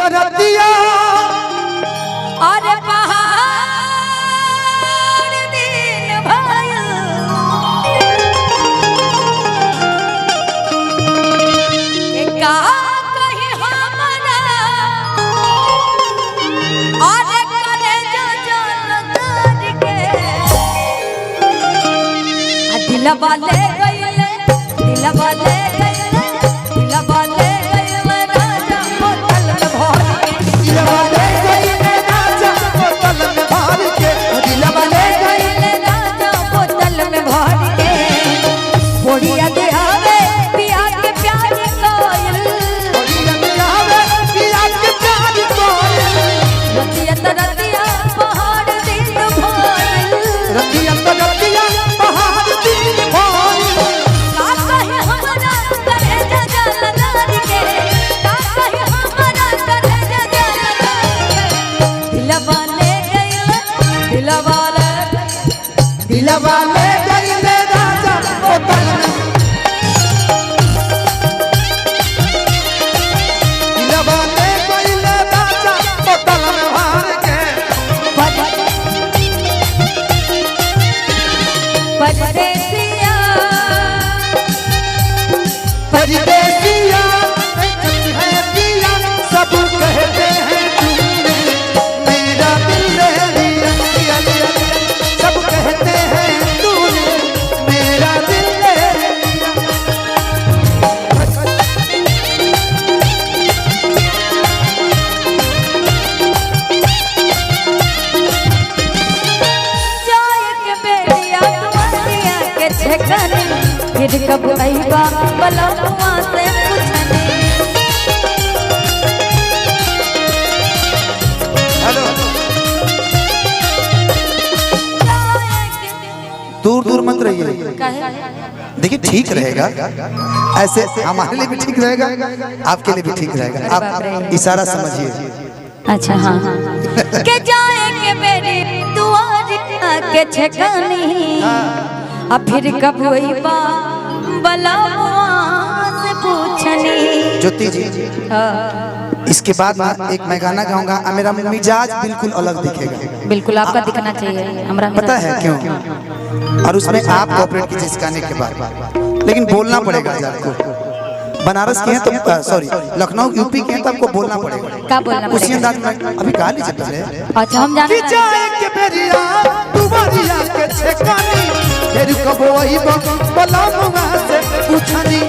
तरतिया अरे पहाड़ दिन भयो का कहीं हमरा अरे करे जो जल करके दिलवा ले गइले दिलवा ले गइले दिलवा ले गइले राजा बोतल में भर के दिलवा ले गइले राजा बोतल में भर के दिलवा ले गइले राजा बोतल में भर के बोलिया दे आवे पिया के प्यार कोयल बोलिया दे आवे पिया के प्यार कोयल रतिया तरतिया पहाड़ दिन भोयल रतिया तरतिया पहाड़ दिन भोयल का कहे हमरा करे जल नर के का कहे हमरा करे जल नर दिलवा ले गइले दिलवा ले दिलवा ले गइले राजा बोतल में दिलवा ले गइले राजा बोतल में भर के परदेसिया परदेसिया है पिया सब कहते हैं तूने मेरा दिल ले लिया लिया लिया सब कहते हैं तूने मेरा दिल ले लिया जाए के बेड़िया तुम्हारिया के छकने फिर कब आईबा बलमुआ से पूछने हेलो दूर दूर मत रहिए देखिए ठीक रहेगा ऐसे हमारे लिए भी ठीक रहेगा आपके लिए भी ठीक रहेगा आप इशारा समझिए अच्छा हाँ के जाए के बेड़ी दुआरिया के छकनी अब फिर कब आईबा बलमुआ से पूछने ज्योति जी इसके बाद मैं एक मैं गाना गाऊंगा मेरा मिजाज बिल्कुल अलग दिखेगा बिल्कुल आपका दिखना चाहिए हमरा पता है क्यों और उसमें आप कोऑपरेट कीजिए इस गाने के बाद लेकिन बोलना पड़ेगा आपको बनारस के हैं तो सॉरी लखनऊ यूपी के हैं तो आपको बोलना पड़ेगा क्या बोलना उसी अंदाज में अभी गा लीजिए पहले अच्छा हम जाने के बेरिया तुम्हारिया के छेकानी फिर कब वही बलमुआ से पूछनी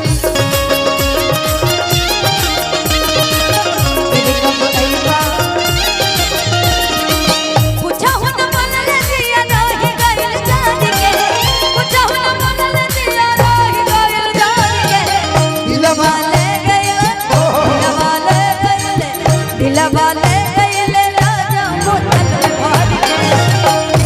दिलवा ले गइले राजा बोतल में भर के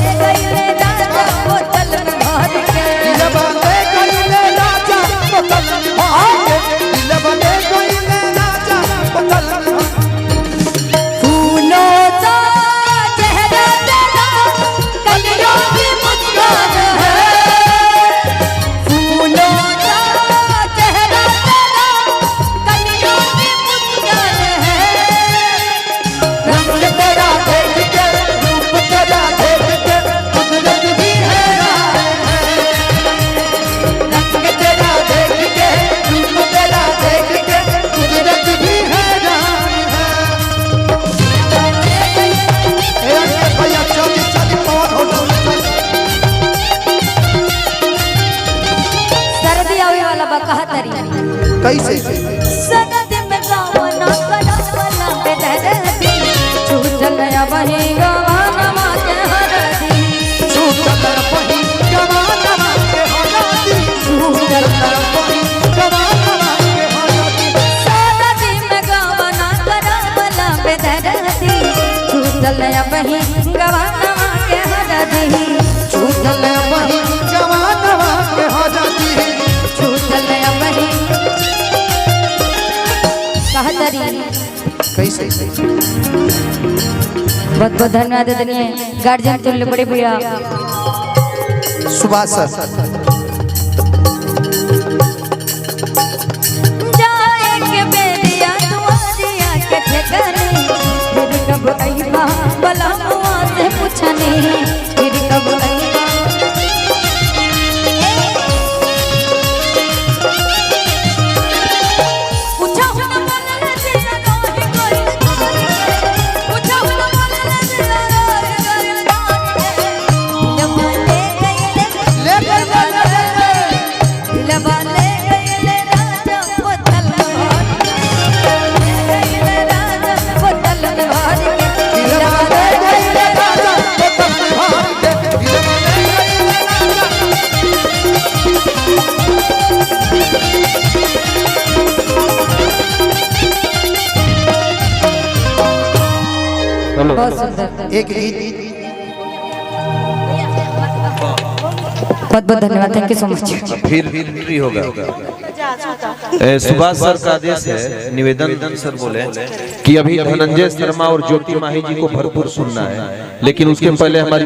ले गइले राजा बोतल में भर के दिलवा ले गइले राजा बोतल में भर के दिलवा ले गइले राजा बोतल में फूलों सा चेहरा तेरा कलियों की मुस्कान है फूलों सा चेहरा तेरा कलियों की मुस्कान है रंग तेरा देख के रूप तेरा देख के कुदरत भी हैरान है रंग तेरा देख के रूप तेरा देख के कुदरत भी हैरान है ए भैया चली चली कौन हो सर्दी आवे वाला बकहा तरी कैसे सनद में गावना कलवला पे दहदी छूटल या वही गवाना माते हरदी छूटल वही गवाना के हराती छूटल वही गवाना के हराती सनद में गावना कलवला पे दहदी छूटल या वही गवाना के हरदी छूटल वही गवाना के हराती छूटल या वही कहतरी कैसे बहुत बहुत धन्यवाद देने गार्जियन तुल्य बड़े भैया सुभाष सर जाए के बेरिया दुआरिया के ठेकाने बहुत सुंदर। एक गीत बहुत बहुत धन्यवाद, थैंक यू सो मच। फिर फ्री होगा। सुभाष सर का आदेश है, निवेदन सर बोले कि अभी धनंजय शर्मा और ज्योति माही जी को भरपूर सुनना है, लेकिन उसके पहले हमारी